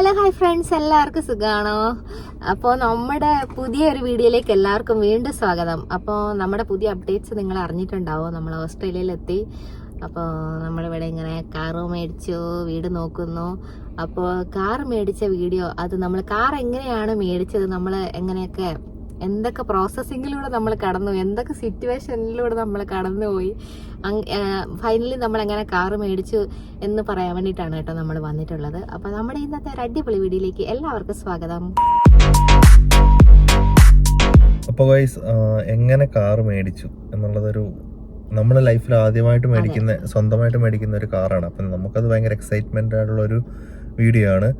Hello hi friends, എല്ലാവർക്കും സുഖമാണോ? അപ്പോൾ നമ്മുടെ പുതിയൊരു വീഡിയോയിലേക്ക് എല്ലാവർക്കും വീണ്ടും സ്വാഗതം. അപ്പോൾ നമ്മുടെ പുതിയ അപ്ഡേറ്റ്സ് നിങ്ങൾ അറിഞ്ഞിട്ടുണ്ടാവും. നമ്മൾ ഓസ്ട്രേലിയയിലെത്തി. അപ്പോൾ നമ്മളിവിടെ ഇങ്ങനെ കാറ് മേടിച്ചു, വീട് നോക്കുന്നു. അപ്പോൾ കാർ മേടിച്ച വീഡിയോ, അത് നമ്മൾ കാർ എങ്ങനെയാണ് മേടിച്ചത്, നമ്മൾ എങ്ങനെയൊക്കെ എന്തൊക്കെ പ്രോസസ്സിങ്ങിലൂടെ നമ്മൾ കടന്നു, എന്തൊക്കെ സിറ്റുവേഷനിലൂടെ നമ്മൾ കടന്നുപോയി, ഫൈനലി നമ്മൾ എങ്ങനെ കാറ് മേടിച്ചു എന്ന് പറയാൻ വേണ്ടിയിട്ടാണ് കേട്ടോ നമ്മൾ വന്നിട്ടുള്ളത്. അപ്പോൾ നമ്മുടെ ഇന്നത്തെ ഒരു അടിപൊളി വീഡിയോയിലേക്ക് എല്ലാവർക്കും സ്വാഗതം. അപ്പോൾ ഗൈസ്, എങ്ങനെ കാറ് മേടിച്ചു എന്നുള്ളതൊരു നമ്മുടെ ലൈഫിൽ ആദ്യമായിട്ട് മേടിക്കുന്ന, സ്വന്തമായിട്ട് മേടിക്കുന്ന ഒരു കാറാണ്. അപ്പം നമുക്കത് ഭയങ്കര എക്സൈറ്റ്മെന്റ് ആയിട്ടുള്ള ഒരു വീഡിയോ ആണ്,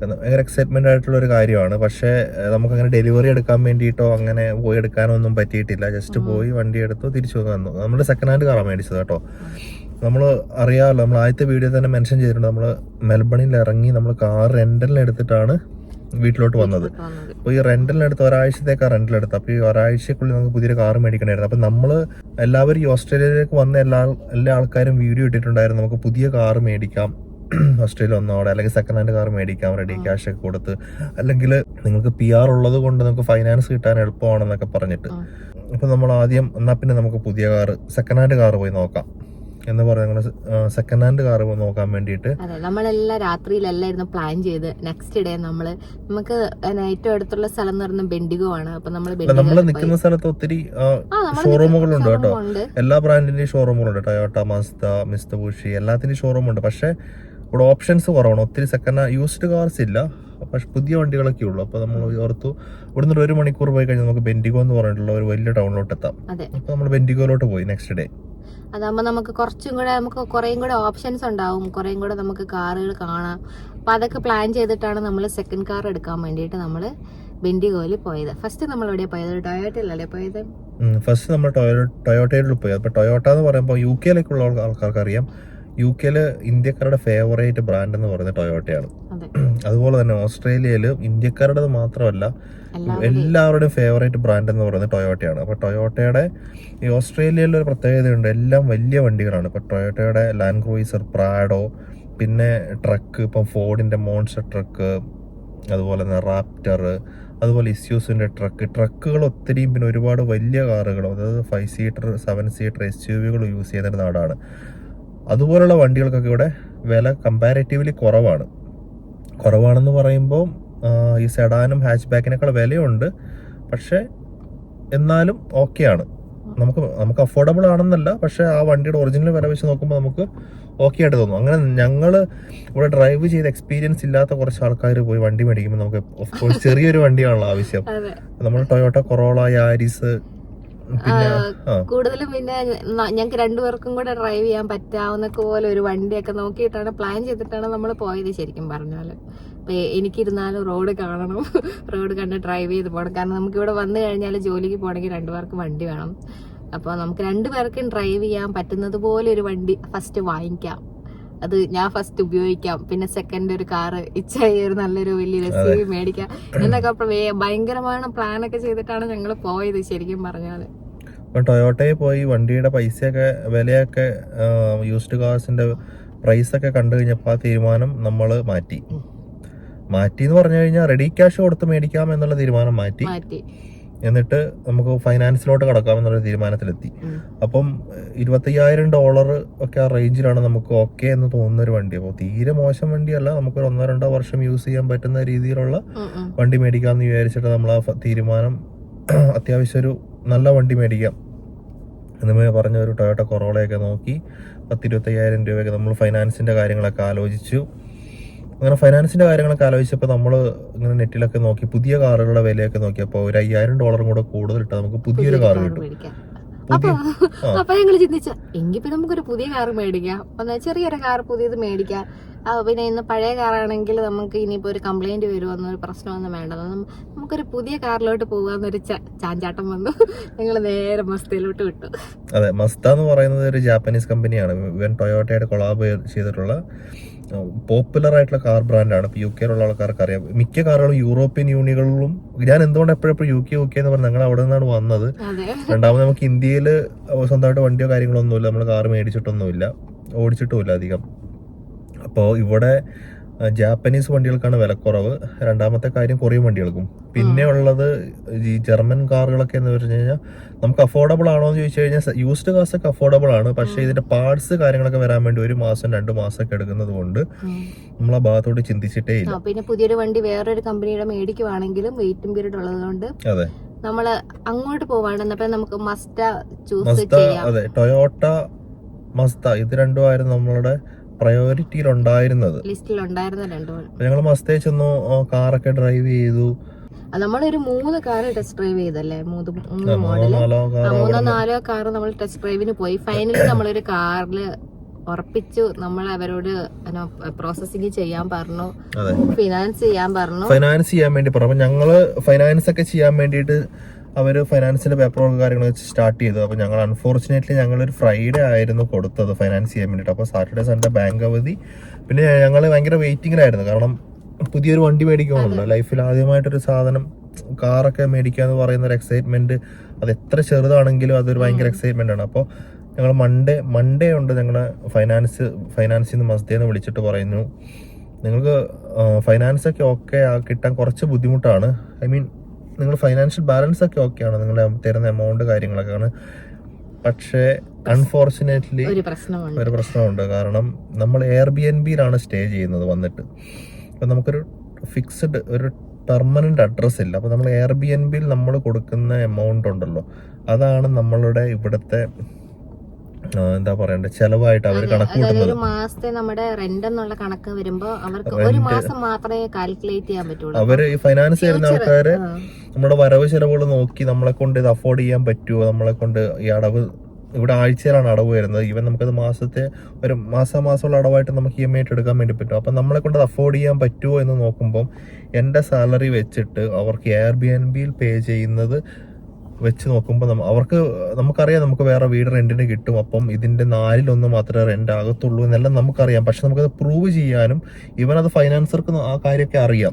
ഭയങ്കര എക്സൈറ്റ്മെന്റ് ആയിട്ടുള്ള ഒരു കാര്യമാണ്. പക്ഷേ നമുക്കങ്ങനെ ഡെലിവറി എടുക്കാൻ വേണ്ടിയിട്ടോ അങ്ങനെ പോയി എടുക്കാനോ ഒന്നും പറ്റിയിട്ടില്ല. ജസ്റ്റ് പോയി വണ്ടി എടുത്തു തിരിച്ചു വന്നു. നമ്മൾ സെക്കൻഡ് ഹാൻഡ് കാറാണ് മേടിച്ചത് കേട്ടോ. നമ്മൾ അറിയാമല്ലോ, നമ്മൾ ആദ്യത്തെ വീഡിയോ തന്നെ മെൻഷൻ ചെയ്തിട്ടുണ്ട്, നമ്മൾ മെൽബണിൽ ഇറങ്ങി നമ്മൾ കാർ റെന്റലിന് എടുത്തിട്ടാണ് വീട്ടിലോട്ട് വന്നത്. അപ്പോൾ ഈ റെന്റലിനെടുത്ത് ഒരാഴ്ചത്തേക്കാണ് റെന്റലെടുത്ത്. അപ്പോൾ ഈ ഒരാഴ്ചക്കുള്ളിൽ നമുക്ക് പുതിയൊരു കാർ മേടിക്കണമായിരുന്നു. അപ്പം നമ്മൾ എല്ലാവരും ഈ ഓസ്ട്രേലിയയിലേക്ക് വന്ന എല്ലാ ആൾക്കാരും വീഡിയോ ഇട്ടിട്ടുണ്ടായിരുന്നു, നമുക്ക് പുതിയ കാർ മേടിക്കാം ഓസ്ട്രേലിയ ഒന്നോടെ, അല്ലെങ്കിൽ സെക്കൻഡ് ഹാൻഡ് കാർ മേടിക്കാം റെഡി ക്യാഷ് ഒക്കെ കൊടുത്ത്, അല്ലെങ്കിൽ നിങ്ങൾക്ക് PR ഉള്ളത് കൊണ്ട് നമുക്ക് ഫൈനാൻസ് കിട്ടാൻ എളുപ്പമാണെന്നൊക്കെ പറഞ്ഞിട്ട്. അപ്പം നമ്മൾ ആദ്യം എന്നാൽ പിന്നെ നമുക്ക് പുതിയ കാർ, സെക്കൻഡ് ഹാൻഡ് കാർ പോയി നോക്കാം എന്ന് പറഞ്ഞ സെക്കൻഡ് ഹാൻഡ് കാർ നോക്കാൻ വേണ്ടിയിട്ട് നമ്മളെല്ലാം രാത്രിയിലല്ലായിരുന്നു പ്ലാൻ ചെയ്ത്. നെക്സ്റ്റ് ഡേ നമുക്ക് ഏറ്റവും അടുത്തുള്ള സ്ഥലം എന്ന് പറയുന്നത് ബെൻഡിഗോ ആണ്. അപ്പൊ നമ്മൾ നിൽക്കുന്ന സ്ഥലത്ത് ഒത്തിരി ഷോറൂമുകളുണ്ട് കേട്ടോ. എല്ലാ ബ്രാൻഡിന്റെയും ഷോറൂമുകളുണ്ട്, ടൊയോട്ട, മസ്ത, മിസ്തുബിഷി, എല്ലാത്തിന്റെയും ഷോറൂമുണ്ട്. പക്ഷെ ഇവിടെ ഓപ്ഷൻസ് കുറവാണ്, ഒത്തിരി സെക്കൻഡ് യൂസ്ഡ് കാർസ് ഇല്ല, പക്ഷെ പുതിയ വണ്ടികളൊക്കെ ഉള്ളു. അപ്പൊ നമ്മൾ ഓർത്തു ഇവിടുന്ന് 1 മണിക്കൂർ പോയി കഴിഞ്ഞാൽ നമുക്ക് ബെൻഡിഗോ എന്ന് പറഞ്ഞിട്ടുള്ള ഒരു വലിയ ടൗണിലോട്ട് എത്താം. അപ്പൊ നമ്മൾ ബെൻഡിഗോയിലോട്ട് പോയി നെക്സ്റ്റ് ഡേ. അതാകുമ്പോൾ നമുക്ക് കുറച്ചും കൂടെ, നമുക്ക് കുറേയും കൂടെ ഓപ്ഷൻസ് ഉണ്ടാവും, കുറേയും കൂടെ നമുക്ക് കാറുകൾ കാണാം. അപ്പൊ അതൊക്കെ പ്ലാൻ ചെയ്തിട്ടാണ് നമ്മൾ സെക്കൻഡ് കാർ എടുക്കാൻ വേണ്ടിയിട്ട് നമ്മൾ ബെൻഡിഗോയിൽ പോയത്. ഫസ്റ്റ് നമ്മൾ എവിടെ പോയത്? ടൊയോട്ടയിലല്ലേ പോയത്? ഫസ്റ്റ് നമ്മൾ ടൊയോട്ടയിൽ പോയി. അപ്പൊ ടൊയോട്ട എന്ന് പറയുമ്പോൾ UK യിലേക്കുള്ള ആൾക്കാർക്ക് അറിയാം, UK ഇന്ത്യക്കാരുടെ ഫേവറേറ്റ് ബ്രാൻഡ് എന്ന് പറയുന്നത് ടൊയോട്ടയാണ്. അതുപോലെ തന്നെ ഓസ്ട്രേലിയയിൽ ഇന്ത്യക്കാരുടെ മാത്രമല്ല എല്ലാവരുടെയും ഫേവറേറ്റ് ബ്രാൻഡ് എന്ന് പറയുന്നത് ടൊയോട്ടയാണ്. അപ്പോൾ ടൊയോട്ടയുടെ ഈ ഓസ്ട്രേലിയയിൽ ഒരു പ്രത്യേകതയുണ്ട്, എല്ലാം വലിയ വണ്ടികളാണ്. ഇപ്പോൾ ടൊയോട്ടയുടെ ലാൻഡ് ക്രൂയിസർ, പ്രാഡോ, പിന്നെ ട്രക്ക്, ഇപ്പം ഫോർഡിന്റെ മോൺസ്റ്റർ ട്രക്ക്, അതുപോലെ തന്നെ റാപ്റ്റർ, അതുപോലെ ഇസ്യൂസിന്റെ ട്രക്കുകൾ ഒത്തിരിയും, പിന്നെ ഒരുപാട് വലിയ കാറുകൾ, അതായത് 5 സീറ്റർ 7 സീറ്റർ SUVകൾ യൂസ് ചെയ്യുന്ന നാടാണ്. അതുപോലുള്ള വണ്ടികൾക്കൊക്കെ ഇവിടെ വില കമ്പാരിറ്റീവ്ലി കുറവാണെന്ന് പറയുമ്പോൾ ഈ സെഡാനും ഹാച്ച് ബാക്കിനേക്കാൾ വിലയുണ്ട്. പക്ഷെ എന്നാലും ഓക്കെയാണ്, നമുക്ക് അഫോർഡബിൾ ആണെന്നല്ല, പക്ഷെ ആ വണ്ടിയുടെ ഒറിജിനൽ വില വെച്ച് നോക്കുമ്പോൾ നമുക്ക് ഓക്കെ ആയിട്ട് തോന്നും. അങ്ങനെ ഞങ്ങൾ ഇവിടെ ഡ്രൈവ് ചെയ്ത് എക്സ്പീരിയൻസ് ഇല്ലാത്ത കുറച്ച് ആൾക്കാർ പോയി വണ്ടി മേടിക്കുമ്പോൾ നമുക്ക് ഓഫ്കോഴ്സ് ചെറിയൊരു വണ്ടിയാണല്ലോ ആവശ്യം. നമ്മൾ ടൊയോട്ട കൊറോള, യാരിസ്, കൂടുതലും പിന്നെ ഞങ്ങൾക്ക് രണ്ടുപേർക്കും കൂടെ ഡ്രൈവ് ചെയ്യാൻ പറ്റാവുന്ന പോലെ ഒരു വണ്ടിയൊക്കെ നോക്കിയിട്ടാണ്, പ്ലാൻ ചെയ്തിട്ടാണ് നമ്മൾ പോയത്. ശരിക്കും പറഞ്ഞാല് അപ്പൊ എനിക്കിരുന്നാലും റോഡ് കാണണം, റോഡ് കണ്ട് ഡ്രൈവ് ചെയ്ത് പോകണം. കാരണം നമുക്ക് ഇവിടെ വന്നു കഴിഞ്ഞാൽ ജോലിക്ക് പോകണമെങ്കിൽ 2 പേർക്ക് വണ്ടി വേണം. അപ്പോൾ നമുക്ക് 2 പേർക്കും ഡ്രൈവ് ചെയ്യാൻ പറ്റുന്നത് പോലെ ഒരു വണ്ടി ഫസ്റ്റ് വാങ്ങിക്കാം, അത് ഞാൻ ഫസ്റ്റ് ഉപയോഗിക്കാം. പിന്നെ സെക്കൻഡ് ഒരു കാറ്, ഒരു നല്ലൊരു വലിയ SUV മേടിക്കാം എന്നൊക്കെ ഭയങ്കരமான പ്ലാനൊക്കെ ചെയ്തിട്ടാണ് ഞങ്ങൾ പോയത് ശരിക്കും പറഞ്ഞാല്. ടൊയോട്ടയിൽ പോയി വണ്ടിയുടെ പൈസയൊക്കെ, വിലയൊക്കെ, യൂസ്ഡ് കാർസിന്റെ പ്രൈസൊക്കെ കണ്ടു കഴിഞ്ഞപ്പോൾ ആ തീരുമാനം നമ്മൾ മാറ്റി എന്ന് പറഞ്ഞു കഴിഞ്ഞാൽ റെഡി ക്യാഷ് കൊടുത്ത് മേടിക്കാം എന്നുള്ള തീരുമാനം മാറ്റി. എന്നിട്ട് നമുക്ക് ഫൈനാൻസിലോട്ട് കടക്കാം എന്നുള്ള തീരുമാനത്തിലെത്തി. അപ്പം $25,000 ഒക്കെ ആ റേഞ്ചിലാണ് നമുക്ക് ഓക്കെ എന്ന് തോന്നുന്ന ഒരു വണ്ടി. അപ്പോൾ തീരെ മോശം വണ്ടിയല്ല, നമുക്കൊരു 1-2 വർഷം യൂസ് ചെയ്യാൻ പറ്റുന്ന രീതിയിലുള്ള വണ്ടി മേടിക്കാമെന്ന് വിചാരിച്ചിട്ട് നമ്മൾ ആ തീരുമാനം, അത്യാവശ്യം ഒരു നല്ല വണ്ടി മേടിക്കാം എന്ന് പറഞ്ഞ ഒരു ടൊയോട്ട കൊറോളയൊക്കെ നോക്കി 10-25,000 രൂപയൊക്കെ നമ്മൾ ഫൈനാൻസിന്റെ കാര്യങ്ങളൊക്കെ ആലോചിച്ചു. അങ്ങനെ ഫൈനാൻസിന്റെ കാര്യങ്ങളൊക്കെ ആലോചിച്ചപ്പോൾ നമ്മൾ ഇങ്ങനെ നെറ്റിലൊക്കെ നോക്കി പുതിയ കാറുകളുടെ വിലയൊക്കെ നോക്കിയപ്പോൾ ഒരു $5,000 കൂടെ കൂടുതലിട്ട് നമുക്ക് പുതിയൊരു കാർ കിട്ടും. അപ്പൊ ഞങ്ങൾ ചിന്തിച്ച എങ്കിൽ നമുക്കൊരു പുതിയ കാർ മേടിക്കാം, ചെറിയൊരു കാർ പുതിയത് മേടിക്കാം. പിന്നെ ഇന്ന് പഴയ കാറാണെങ്കിൽ നമുക്ക് ഇനിയിപ്പോ ഒരു കംപ്ലൈന്റ് വരുമെന്നൊരു പ്രശ്നമൊന്നും വേണ്ട, നമുക്കൊരു പുതിയ കാറിലോട്ട് പോകാന്നൊരു ചാഞ്ചാട്ടം വന്നു. ഞങ്ങൾ നേരെ മസ്തയിലോട്ട് വിട്ടു. അതെ, മസ്ത എന്ന് പറയുന്നത് ഒരു ജാപ്പനീസ് കമ്പനിയാണ്. ഇവൻ ടൊയോട്ടയുടെ കൊളാബ് ചെയ്തിട്ടുള്ള പോപ്പുലർ ആയിട്ടുള്ള കാർ ബ്രാൻഡാണ്. ഇപ്പോൾ UK ആൾക്കാർക്ക് അറിയാം. മിക്ക കാറുകളും യൂറോപ്യൻ യൂണിയനുകളിലും, ഞാൻ എന്തുകൊണ്ട് എപ്പോഴും UK എന്ന് പറഞ്ഞാൽ ഞങ്ങൾ അവിടെ നിന്നാണ് വന്നത്. രണ്ടാമത് നമുക്ക് ഇന്ത്യയിൽ സ്വന്തമായിട്ട് വണ്ടിയോ കാര്യങ്ങളൊന്നുമില്ല, നമ്മൾ കാർ മേടിച്ചിട്ടൊന്നുമില്ല, ഓടിച്ചിട്ടുമില്ല അധികം. അപ്പോൾ ഇവിടെ ജാപ്പനീസ് വണ്ടികൾക്കാണ് വിലക്കുറവ്. രണ്ടാമത്തെ കാര്യം കൊറിയൻ വണ്ടികൾക്കും. പിന്നെ ഉള്ളത് ഈ ജർമ്മൻ കാറുകളൊക്കെ എന്ന് പറഞ്ഞു കഴിഞ്ഞാൽ നമുക്ക് അഫോർഡബിൾ ആണോ എന്ന് ചോദിച്ചു കഴിഞ്ഞാൽ യൂസ്ഡ് കാർസ് ഒക്കെ അഫോർഡബിൾ ആണ്. പക്ഷേ ഇതിന്റെ പാർട്സ് കാര്യങ്ങളൊക്കെ വരാൻ വേണ്ടി 1 മാസം 2 മാസമൊക്കെ എടുക്കുന്നത് കൊണ്ട് നമ്മൾ ആ ഭാഗത്തോട്ട് ചിന്തിച്ചിട്ടേ ഇല്ല. പിന്നെ പുതിയൊരു വണ്ടി വേറൊരു കമ്പനിയുടെ മേടിക്കുവാണെങ്കിലും വെയിറ്റിംഗ് പീരീഡ് ഉള്ളതുകൊണ്ട് അതെ, നമ്മള് അങ്ങോട്ട് പോവാണെന്നപ്പോ നമുക്ക് മസ്ത ചൂസ് ചെയ്യാം. അതെ, ടൊയോട്ട മസ്ത ഇത് രണ്ടുമായിരുന്നു നമ്മളുടെ പ്രയോറിറ്റിയിൽ ഉണ്ടായിരുന്നത്, ലിസ്റ്റിലുണ്ടായിരുന്ന രണ്ടും. ഞങ്ങൾ മസ്തേ ചെന്നു, കാറൊക്കെ ഡ്രൈവ് ചെയ്തു. നമ്മളൊരു 3 കാറ് ടെസ്റ്റ് ഡ്രൈവ് ചെയ്തല്ലേ, 3 മോഡല് 3-4 കാറ് നമ്മൾ ടെസ്റ്റ് ഡ്രൈവിന് പോയി. ഫൈനലി നമ്മളൊരു കാറില് ഉറപ്പിച്ചു. നമ്മൾ അവരോട് പ്രോസസ്സിങ് ചെയ്യാൻ പറഞ്ഞു, ഫിനാൻസ് ചെയ്യാൻ പറഞ്ഞു. ഫൈനാൻസ് ചെയ്യാൻ വേണ്ടി പറഞ്ഞു. ഞങ്ങള് ഫൈനാൻസ് ഒക്കെ ചെയ്യാൻ വേണ്ടിയിട്ട് അവര് ഫൈനാൻസിന്റെ പേപ്പർ വർക്ക് കാര്യങ്ങളൊക്കെ സ്റ്റാർട്ട് ചെയ്തു. അപ്പൊ ഞങ്ങൾ അൺഫോർച്ചുനേറ്റ്ലി ഞങ്ങളൊരു ഫ്രൈഡേ ആയിരുന്നു കൊടുത്തത് ഫൈനാൻസ് ചെയ്യാൻ വേണ്ടിയിട്ട്. അപ്പൊ സാറ്റർഡേ സൺഡേ ബാങ്ക് അവധി. പിന്നെ ഞങ്ങൾ ഭയങ്കര വെയിറ്റിംഗിലായിരുന്നു, കാരണം പുതിയൊരു വണ്ടി മേടിക്കണമല്ലോ. ലൈഫിൽ ആദ്യമായിട്ടൊരു സാധനം കാറൊക്കെ മേടിക്കുക എന്ന് പറയുന്ന ഒരു എക്സൈറ്റ്മെന്റ്, അത് എത്ര ചെറുതാണെങ്കിലും അതൊരു ഭയങ്കര എക്സൈറ്റ്മെന്റ് ആണ്. അപ്പോൾ ഞങ്ങൾ മൺഡേ ഉണ്ട് ഞങ്ങളെ ഫൈനാൻസിൽ നിന്ന് മസ്തേന്ന് വിളിച്ചിട്ട് പറയുന്നു, നിങ്ങൾക്ക് ഫൈനാൻസ് ഒക്കെ ഓക്കെ കിട്ടാൻ കുറച്ച് ബുദ്ധിമുട്ടാണ്. ഐ മീൻ നിങ്ങൾ ഫൈനാൻഷ്യൽ ബാലൻസ് ഒക്കെ ഓക്കെയാണ്, നിങ്ങൾ തരുന്ന എമൗണ്ട് കാര്യങ്ങളൊക്കെയാണ്. പക്ഷേ അൺഫോർച്ചുനേറ്റ്ലി ഒരു പ്രശ്നമുണ്ട്. കാരണം നമ്മൾ എയർബിഎൻബിയിലാണ് സ്റ്റേ ചെയ്യുന്നത് വന്നിട്ട്. അപ്പം നമുക്കൊരു ഫിക്സ്ഡ് ഒരു പെർമനന്റ് അഡ്രസ് ഇല്ല. അപ്പോൾ നമ്മൾ എയർബിഎൻബിയിൽ നമ്മൾ കൊടുക്കുന്ന എമൗണ്ട് ഉണ്ടല്ലോ, അതാണ് നമ്മളുടെ ഇവിടുത്തെ എന്താ പറയണ്ടേ ചെലവായിട്ട് അവർ കണക്ക് കൂട്ടുന്നത്. ഒരു മാസത്തെ നമ്മുടെ റെന്റ് എന്നുള്ള കണക്ക് വരുമ്പോ അവർക്ക് ഒരു മാസം മാത്രമേ കാൽക്കുലേറ്റ് ചെയ്യാൻ പറ്റുള്ളൂ. അവര് ഈ ഫൈനാൻസ് ചെയ്യുന്ന ആൾക്കാര് നമ്മുടെ വരവ് ചെലവുകൾ നോക്കി നമ്മളെ കൊണ്ട് ഇത് അഫോർഡ് ചെയ്യാൻ പറ്റുമോ, നമ്മളെ കൊണ്ട് ഈ അടവ് ഇവിടെ ആഴ്ചയിലാണ് അടവ് വരുന്നത്. ഈവൻ നമുക്കത് മാസത്തെ ഒരു മാസമുള്ള അടവായിട്ട് നമുക്ക് EMI ആയിട്ട് എടുക്കാൻ വേണ്ടി പറ്റും. അപ്പം നമ്മളെ കൊണ്ട് അത് അഫോർഡ് ചെയ്യാൻ പറ്റുമോ എന്ന് നോക്കുമ്പോൾ എൻ്റെ സാലറി വെച്ചിട്ട് അവർക്ക് എയർബിഎൻബിയിൽ പേ ചെയ്യുന്നത് വെച്ച് നോക്കുമ്പോൾ നമുക്കറിയാം നമുക്ക് വേറെ വീട് റെന്റിന് കിട്ടും. അപ്പം ഇതിന്റെ 4/1 മാത്രമേ റെന്റ് ആകത്തുള്ളൂ എന്നെല്ലാം നമുക്കറിയാം. പക്ഷെ നമുക്കത് പ്രൂവ് ചെയ്യാനും ഇവൻ അത് ഫൈനാൻസർക്ക് ആ കാര്യമൊക്കെ അറിയാം.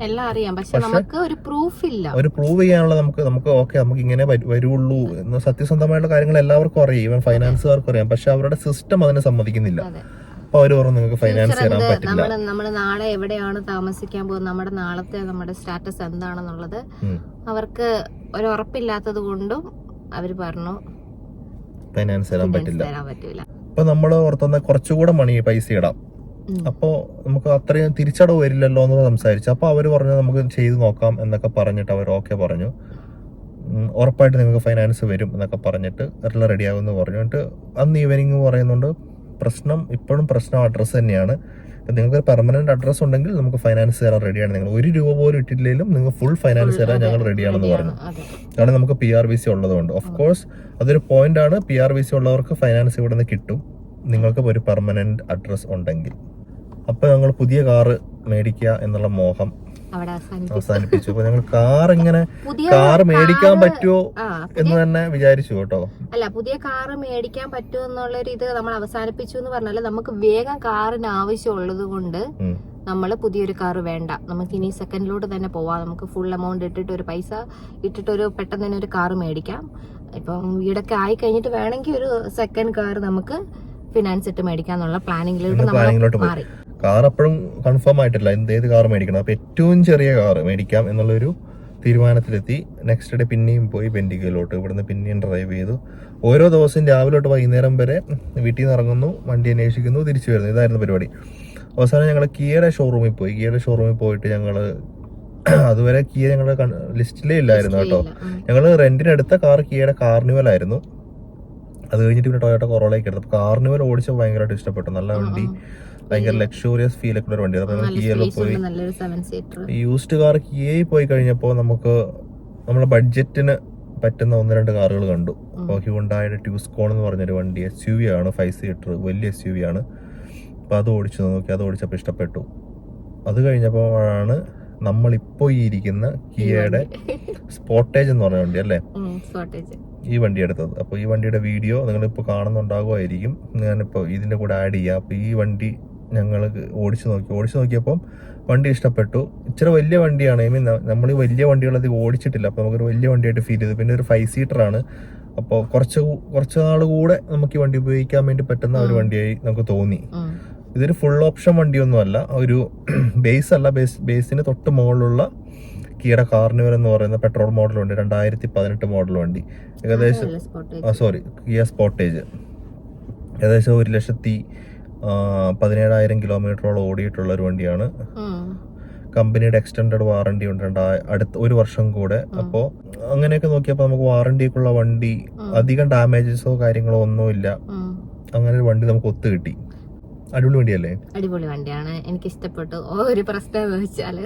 ഒരു പ്രൂവ് ചെയ്യാനുള്ള നമുക്ക് ഓക്കെ നമുക്ക് ഇങ്ങനെ വരുള്ളൂ എന്ന് സത്യസന്ധമായിട്ടുള്ള കാര്യങ്ങൾ എല്ലാവർക്കും അറിയാം, ഈവൻ ഫൈനാൻസുകാർക്കും അറിയാം. പക്ഷെ അവരുടെ സിസ്റ്റം അതിനെ സമ്മതിക്കുന്നില്ല. അപ്പൊ അവര് പറഞ്ഞു നിങ്ങൾക്ക് ഫൈനാൻസ് തരാൻ പറ്റില്ല. നമ്മള് നാളെ എവിടെയാണ് താമസിക്കാൻ പോകുന്നത്, നമ്മുടെ സ്റ്റാറ്റസ് എന്താണെന്നുള്ളത് അവർക്ക് ഒരു ഉറപ്പില്ലാത്തത് കൊണ്ടും അവര് പറഞ്ഞു ഫൈനാൻസ് തരാൻ പറ്റില്ല. അപ്പൊ നമ്മള് ഓർത്തുന്ന കുറച്ചുകൂടെ പൈസ ഇടാം, അപ്പോ നമുക്ക് അത്രയും തിരിച്ചടവ് വരില്ലല്ലോ എന്ന് സംസാരിച്ചു. അപ്പൊ അവര് പറഞ്ഞു നമുക്ക് ചെയ്ത് നോക്കാം എന്നൊക്കെ പറഞ്ഞിട്ട് അവർ ഓക്കെ പറഞ്ഞു. ഉറപ്പായിട്ട് നിങ്ങൾക്ക് ഫൈനാൻസ് വരും എന്നൊക്കെ പറഞ്ഞിട്ട് എല്ലാം റെഡിയാകുമെന്ന് പറഞ്ഞിട്ട് അന്ന് ഈവനിങ് പറയുന്നുണ്ട്. ഇപ്പോഴും പ്രശ്നം അഡ്രസ്സ് തന്നെയാണ്. നിങ്ങൾക്ക് പെർമനന്റ് അഡ്രസ് ഉണ്ടെങ്കിൽ നമുക്ക് ഫൈനാൻസ് തരാൻ റെഡിയാണ്. നിങ്ങൾ 1 രൂപ പോലും ഇട്ടില്ലെങ്കിലും നിങ്ങൾ ഫുൾ ഫൈനാൻസ് തരാൻ ഞങ്ങൾ റെഡിയാണെന്ന് പറഞ്ഞു. കാരണം നമുക്ക് PRVC ഉള്ളതുകൊണ്ട്. ഓഫ് കോഴ്സ് അതൊരു പോയിന്റ് ആണ്. PRVC ഉള്ളവർക്ക് ഫൈനാൻസ് ഇവിടെ നിന്ന് കിട്ടും, നിങ്ങൾക്ക് ഒരു പെർമനന്റ് അഡ്രസ് ഉണ്ടെങ്കിൽ. അപ്പൊ ഞങ്ങൾ പുതിയ കാറ് മേടിക്കുക എന്നുള്ള മോഹം അവസാനിപ്പിച്ചു. അപ്പൊ ഞങ്ങൾ കാർ മേടിക്കാൻ പറ്റുമോ എന്ന് തന്നെ വിചാരിച്ചു കേട്ടോ. അല്ല, പുതിയ കാറ് മേടിക്കാൻ പറ്റുമോ എന്നുള്ളൊരു ഇത് നമ്മൾ അവസാനിപ്പിച്ചു എന്ന് പറഞ്ഞാല് നമുക്ക് വേഗം കാറിന് ആവശ്യമുള്ളത് കൊണ്ട് നമ്മള് പുതിയൊരു കാറ് വേണ്ട, നമുക്ക് ഇനി സെക്കൻഡിലോട്ട് തന്നെ പോവാം. നമുക്ക് ഫുൾ എമൗണ്ട് ഇട്ടിട്ട് ഒരു പൈസ ഇട്ടിട്ട് പെട്ടെന്ന് തന്നെ ഒരു കാറ് മേടിക്കാം. ഇപ്പം വീടൊക്കെ ആയി കഴിഞ്ഞിട്ട് വേണമെങ്കിൽ ഒരു സെക്കൻഡ് കാർ നമുക്ക് ഫിനാൻസ് ഇട്ട് മേടിക്കാന്നുള്ള പ്ലാനിങ്ങിലോട്ട് മാറി. കാർ അപ്പോഴും കൺഫേം ആയിട്ടില്ല ഏത് കാർ മേടിക്കണം. അപ്പൊ ഏറ്റവും ചെറിയ കാർ മേടിക്കാം എന്നുള്ളൊരു തീരുമാനത്തിലെത്തി. നെക്സ്റ്റ് ഡേ പിന്നെയും പോയി ബെൻഡിഗയിലോട്ട്, ഇവിടുന്ന് പിന്നെയും ഡ്രൈവ് ചെയ്തു. ഓരോ ദിവസവും രാവിലെ തൊട്ട് വൈകുന്നേരം വരെ വീട്ടിൽ നിന്ന് ഇറങ്ങുന്നു, വണ്ടി അന്വേഷിക്കുന്നു, തിരിച്ചു വരുന്നു. ഇതായിരുന്നു പരിപാടി. അവസാനം ഞങ്ങൾ കിയയുടെ ഷോറൂമിൽ പോയിട്ട് ഞങ്ങള് അതുവരെ കിയ ഞങ്ങളുടെ ലിസ്റ്റിലേ ഇല്ലായിരുന്നു കേട്ടോ. ഞങ്ങള് റെന്റിനെടുത്ത കാർ കിയയുടെ കാർണിവൽ ആയിരുന്നു. അത് കഴിഞ്ഞിട്ട് പിന്നെ ടൊയോട്ട കൊറോളയൊക്കെ എടുത്തു. കാർണിവൽ ഓടിച്ചപ്പോൾ ഭയങ്കരമായിട്ട് ഇഷ്ടപ്പെട്ടു. നല്ല വണ്ടി, ഭയങ്കര ലക്ഷൂറിയസ് ഫീൽ ഒക്കെ ഉള്ള വണ്ടിയാണ്. അപ്പൊ കിയയിൽ പോയി യൂസ്ഡ് കാർ കിയയിൽ പോയി കഴിഞ്ഞപ്പോൾ നമുക്ക് നമ്മുടെ ബഡ്ജറ്റിന് പറ്റുന്ന 1-2 കാറുകൾ കണ്ടു. അപ്പോൾ ഹ്യുണ്ടായുടെ ട്യൂസ്കോൺ എന്ന് പറഞ്ഞൊരു വണ്ടി SUV ആണ്, 5 സീറ്റർ വലിയ SUV ആണ്. അപ്പൊ അത് ഓടിച്ചു നോക്കി, അത് ഓടിച്ചപ്പോൾ ഇഷ്ടപ്പെട്ടു. അത് കഴിഞ്ഞപ്പോഴാണ് നമ്മളിപ്പോ ഈ ഇരിക്കുന്ന കിയയുടെ സ്പോട്ടേജ് എന്ന് പറഞ്ഞ വണ്ടി അല്ലേ, ഈ വണ്ടി എടുത്തത്. അപ്പോൾ ഈ വണ്ടിയുടെ വീഡിയോ നിങ്ങളിപ്പോൾ കാണുന്നുണ്ടാകുമായിരിക്കും. ഞാനിപ്പോൾ ഇതിൻ്റെ കൂടെ ആഡ് ചെയ്യാം. അപ്പോൾ ഈ വണ്ടി ഞങ്ങൾ ഓടിച്ചു നോക്കിയപ്പോൾ വണ്ടി ഇഷ്ടപ്പെട്ടു. ഇച്ചിരി വലിയ വണ്ടിയാണ്. ഐ മീൻ നമ്മൾ ഈ വലിയ വണ്ടികളത് ഓടിച്ചിട്ടില്ല. അപ്പോൾ നമുക്കൊരു വലിയ വണ്ടിയായിട്ട് ഫീൽ ചെയ്തു. പിന്നെ ഒരു 5 സീറ്റർ ആണ്. അപ്പോൾ കുറച്ച് നാൾ കൂടെ നമുക്ക് ഈ വണ്ടി ഉപയോഗിക്കാൻ വേണ്ടി പറ്റുന്ന ഒരു വണ്ടിയായി നമുക്ക് തോന്നി. ഇതൊരു ഫുൾ ഓപ്ഷൻ വണ്ടിയൊന്നുമല്ല, ഒരു ബേസ് അല്ല, ബേസിന് തൊട്ട് മുകളിലുള്ള കിയയുടെ കാർണിവൽ എന്ന് പറയുന്ന പെട്രോൾ മോഡൽ വണ്ടി, 2018 മോഡൽ വണ്ടി. ഏകദേശം കിയ സ്പോർട്ടേജ് ഏകദേശം 1,17,000 കിലോമീറ്ററോളം ഓടിയിട്ടുള്ള ഒരു വണ്ടിയാണ്. കമ്പനിയുടെ എക്സ്റ്റൻഡഡ് വാറണ്ടി ഉണ്ട് അടുത്ത 1 വർഷം കൂടെ. അപ്പോൾ അങ്ങനെയൊക്കെ നോക്കിയപ്പോൾ നമുക്ക് വാറണ്ടിയൊക്കെയുള്ള വണ്ടി, അധികം ഡാമേജസോ കാര്യങ്ങളോ ഒന്നുമില്ല, അങ്ങനെ ഒരു വണ്ടി നമുക്ക് ഒത്തു കിട്ടി. അടിപൊളി വണ്ടിയല്ലേ? അടിപൊളി വണ്ടിയാണ്, എനിക്ക് ഇഷ്ടപ്പെട്ടു. ഒരു പ്രശ്നം എന്ന് വെച്ചാല്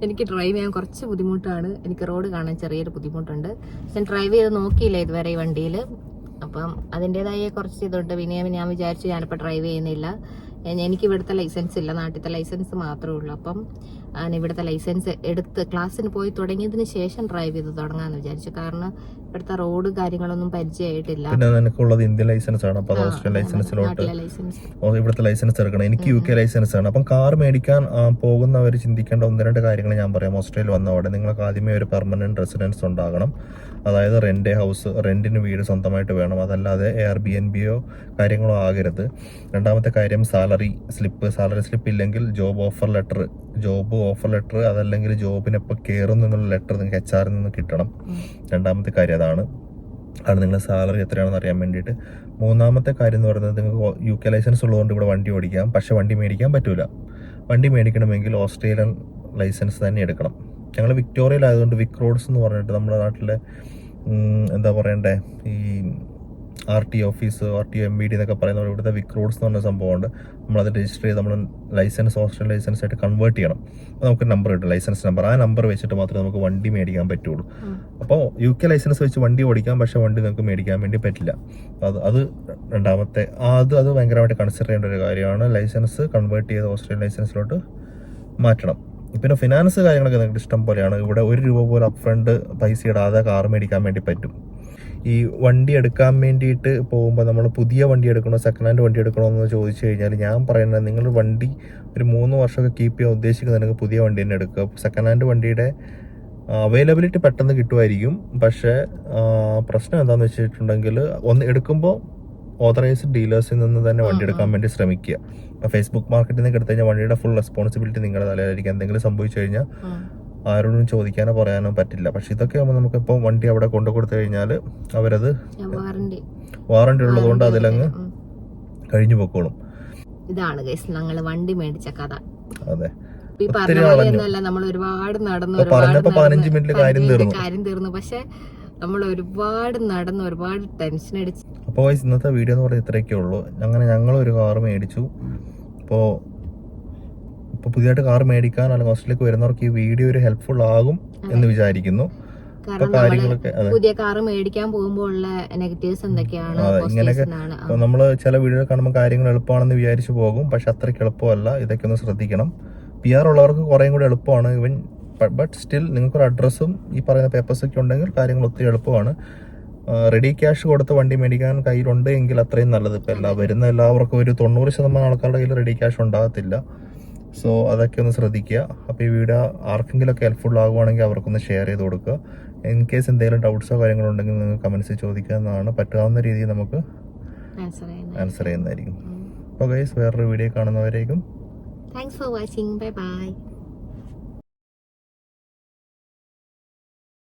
എനിക്ക് ഡ്രൈവ് ചെയ്യാൻ കുറച്ച് ബുദ്ധിമുട്ടാണ്. എനിക്ക് റോഡ് കാണാൻ ചെറിയൊരു ബുദ്ധിമുട്ടുണ്ട്. ഞാൻ ഡ്രൈവ് ചെയ്ത് നോക്കിയില്ല ഇതുവരെ ഈ വണ്ടിയിൽ. അപ്പം അതിൻ്റെതായ കുറച്ച് ഇതുണ്ട്. പിന്നെ ഞാൻ വിചാരിച്ചു ഞാനിപ്പോൾ ഡ്രൈവ് ചെയ്യുന്നില്ല, എനിക്ക് ഇവിടുത്തെ ലൈസൻസ് ഇല്ല, നാട്ടിലത്തെ ലൈസൻസ് മാത്രമേ ഉള്ളൂ. അപ്പം ഞാൻ ഇവിടുത്തെ ലൈസൻസ് എടുത്ത് ക്ലാസ്സിന് പോയി തുടങ്ങിയതിന് ശേഷം ഡ്രൈവ് ചെയ്ത് തുടങ്ങാമെന്ന് വിചാരിച്ചു. കാരണം ഇവിടുത്തെ റോഡ് കാര്യങ്ങളൊന്നും പരിചയമായിട്ടില്ല. പിന്നെ നിനക്കുള്ളത് ഇന്ത്യൻ ലൈസൻസ് ആണ്, അപ്പോൾ ഓസ്ട്രേലിയൻ ലൈസൻസിലോട്ട് ഇവിടുത്തെ ലൈസൻസ് എടുക്കണം. എനിക്ക് UK ലൈസൻസ് ആണ്. അപ്പം കാർ മേടിക്കാൻ പോകുന്നവർ ചിന്തിക്കേണ്ട 1-2 കാര്യങ്ങൾ ഞാൻ പറയാം. ഓസ്ട്രേലിയ വന്നവിടെ നിങ്ങൾക്ക് ആദ്യമേ ഒരു പെർമനന്റ് റെസിഡൻസ് ഉണ്ടാകണം. അതായത് റെന്റിന് വീട് സ്വന്തമായിട്ട് വേണം. അതല്ലാതെ Airbnb കാര്യങ്ങളോ ആകരുത്. രണ്ടാമത്തെ കാര്യം സാലറി സ്ലിപ്പ് ഇല്ലെങ്കിൽ ജോബ് ഓഫർ ലെറ്റർ അതല്ലെങ്കിൽ ജോബിനെപ്പോൾ കയറുന്നു എന്നുള്ള ലെറ്റർ നിങ്ങൾക്ക് HR നിന്ന് കിട്ടണം. രണ്ടാമത്തെ കാര്യം അതാണ് നിങ്ങളുടെ സാലറി എത്രയാണെന്ന് അറിയാൻ വേണ്ടിയിട്ട്. മൂന്നാമത്തെ കാര്യം എന്ന് പറയുന്നത് നിങ്ങൾക്ക് UK ലൈസൻസ് ഉള്ളതുകൊണ്ട് ഇവിടെ വണ്ടി ഓടിക്കാം, പക്ഷെ വണ്ടി മേടിക്കാൻ പറ്റൂല. വണ്ടി മേടിക്കണമെങ്കിൽ ഓസ്ട്രേലിയൻ ലൈസൻസ് തന്നെ എടുക്കണം. ഞങ്ങൾ വിക്ടോറിയയിലായതുകൊണ്ട് വിക് റോഡ്സ് എന്ന് പറഞ്ഞിട്ട് നമ്മുടെ നാട്ടിലെ എന്താ പറയണ്ടേ, ഈ RTO ഓഫീസ്, RTO MVD എന്നൊക്കെ പറയുന്ന ഇവിടുത്തെ വിക് റോഡ്സ് എന്ന് പറഞ്ഞ സംഭവമുണ്ട്. നമ്മളത് രജിസ്റ്റർ ചെയ്ത് നമ്മൾ ലൈസൻസ് ഓസ്ട്രേലിയൻ ലൈസൻസ് ആയിട്ട് കൺവേർട്ട് ചെയ്യണം. അപ്പോൾ നമുക്ക് നമ്പർ കിട്ടും, ലൈസൻസ് നമ്പർ. ആ നമ്പർ വെച്ചിട്ട് മാത്രമേ നമുക്ക് വണ്ടി മേടിക്കാൻ പറ്റുള്ളൂ. അപ്പോൾ UK ലൈസൻസ് വെച്ച് വണ്ടി ഓടിക്കാം, പക്ഷെ വണ്ടി നമുക്ക് മേടിക്കാൻ വേണ്ടി പറ്റില്ല. അത് രണ്ടാമത്തെ അത് ഭയങ്കരമായിട്ട് കൺസിഡർ ചെയ്യേണ്ട ഒരു കാര്യമാണ്. ലൈസൻസ് കൺവേർട്ട് ചെയ്ത് ഓസ്ട്രേലിയൻ ലൈസൻസിലോട്ട് മാറ്റണം. പിന്നെ ഫിനാൻസ് കാര്യങ്ങളൊക്കെ നിങ്ങൾക്ക് ഇഷ്ടം പോലെയാണ്. ഇവിടെ 1 രൂപ പോലും അപ്പ് ഫ്രണ്ട് പൈസ ഇടാതെ കാർ മേടിക്കാൻ വേണ്ടി പറ്റും. ഈ വണ്ടി എടുക്കാൻ വേണ്ടിയിട്ട് പോകുമ്പോൾ നമ്മൾ പുതിയ വണ്ടി എടുക്കണോ സെക്കൻഡ് ഹാൻഡ് വണ്ടി എടുക്കണോ എന്ന് ചോദിച്ചു കഴിഞ്ഞാൽ ഞാൻ പറയുന്നത്, നിങ്ങൾ വണ്ടി ഒരു 3 വർഷമൊക്കെ കീപ്പ് ചെയ്യാൻ ഉദ്ദേശിക്കുന്നുണ്ടെങ്കിൽ പുതിയ വണ്ടി തന്നെ എടുക്കുക. സെക്കൻഡ് ഹാൻഡ് വണ്ടിയുടെ അവൈലബിലിറ്റി പെട്ടെന്ന് കിട്ടുമായിരിക്കും, പക്ഷേ പ്രശ്നം എന്താണെന്ന് വെച്ചിട്ടുണ്ടെങ്കിൽ എടുക്കുമ്പോൾ ഓതറൈസ്ഡ് ഡീലേഴ്സിൽ നിന്ന് തന്നെ വണ്ടി എടുക്കാൻ വേണ്ടി ശ്രമിക്കുക. ഫേസ്ബുക്ക് മാർക്കറ്റിൽ നിന്ന് എടുത്തു കഴിഞ്ഞാൽ വണ്ടിയുടെ ഫുൾ റെസ്പോൺസിബിലിറ്റി നിങ്ങളുടെ തലയിലായിരിക്കും. എന്തെങ്കിലും സംഭവിച്ചു കഴിഞ്ഞാൽ ആരോടും ചോദിക്കാനോ പറയാനോ പറ്റില്ല. പക്ഷെ ഇതൊക്കെ ആകുമ്പോൾ നമുക്കിപ്പോൾ വണ്ടി അവിടെ കൊണ്ടു കൊടുത്തു കഴിഞ്ഞാൽ അവരത് വാറണ്ടി ഉള്ളതുകൊണ്ട് അതിലങ്ങ് കഴിഞ്ഞു പൊക്കോളും. ഇതാണ് ഞങ്ങൾ വണ്ടി മേടിച്ച കഥ. അതെ, നമ്മൾ ഒരുപാട് നടന്നു, പറഞ്ഞപ്പോ 15 മിനിറ്റിൽ കാര്യം തീർന്നു. പക്ഷെ നമ്മൾ ഒരുപാട് നടന്നു, ഒരുപാട് ടെൻഷൻ അടിച്ചു. അപ്പോൾ ഇന്നത്തെ വീഡിയോ എന്ന് പറയുന്നത് ഇത്രയൊക്കെ ഉള്ളൂ. അങ്ങനെ ഞങ്ങൾ ഒരു കാർ മേടിച്ചു. ഇപ്പോൾ പുതിയതായിട്ട് കാർ മേടിക്കാൻ അല്ലെങ്കിൽ ഓസ്ട്രേലിയക്ക് വരുന്നവർക്ക് ഈ വീഡിയോ ഒരു ഹെൽപ്ഫുൾ ആകും എന്ന് വിചാരിക്കുന്നു. പുതിയ കാർ മേടിക്കാൻ പോകുമ്പോൾ ഉള്ള നെഗറ്റീവ്സ് എന്തൊക്കെയാണ്? ഇങ്ങനെയൊക്കെ നമ്മള് ചില വീഡിയോ കാണുമ്പോൾ കാര്യങ്ങൾ എളുപ്പമാണെന്ന് വിചാരിച്ചു പോകും, പക്ഷെ അത്രയ്ക്ക് എളുപ്പമല്ല. ഇതൊക്കെ ഒന്ന് ശ്രദ്ധിക്കണം. PR ഉള്ളവർക്ക് കുറേയും കൂടി എളുപ്പമാണ്. ബട്ട് സ്റ്റിൽ നിങ്ങൾക്കൊരു അഡ്രസ്സും ഈ പറയുന്ന പേപ്പേഴ്സൊക്കെ ഉണ്ടെങ്കിൽ കാര്യങ്ങൾ ഒത്തിരി എളുപ്പമാണ്. റെഡി ക്യാഷ് കൊടുത്ത് വണ്ടി മേടിക്കാൻ കയ്യിലുണ്ട് എങ്കിൽ അത്രയും നല്ലത്. ഇപ്പം വരുന്ന എല്ലാവർക്കും ഒരു 90% ആൾക്കാരുടെ കയ്യിൽ റെഡി ക്യാഷ് ഉണ്ടാകത്തില്ല. സോ അതൊക്കെ ഒന്ന് ശ്രദ്ധിക്കുക. അപ്പോൾ ഈ വീഡിയോ ആർക്കെങ്കിലുമൊക്കെ ഹെൽപ്ഫുൾ ആകുവാണെങ്കിൽ അവർക്കൊന്ന് ഷെയർ ചെയ്ത് കൊടുക്കുക. ഇൻ കേസ് എന്തെങ്കിലും ഡൗട്ട്സോ കാര്യങ്ങളോ ഉണ്ടെങ്കിൽ നിങ്ങൾക്ക് കമൻസിൽ ചോദിക്കാവുന്നതാണ്. പറ്റാവുന്ന രീതിയിൽ നമുക്ക് ആൻസർ ചെയ്യുന്നതായിരിക്കും. അപ്പോൾ ഗൈസ്, വേറൊരു വീഡിയോ കാണുന്നവരേക്കും thanks for watching. Bye by.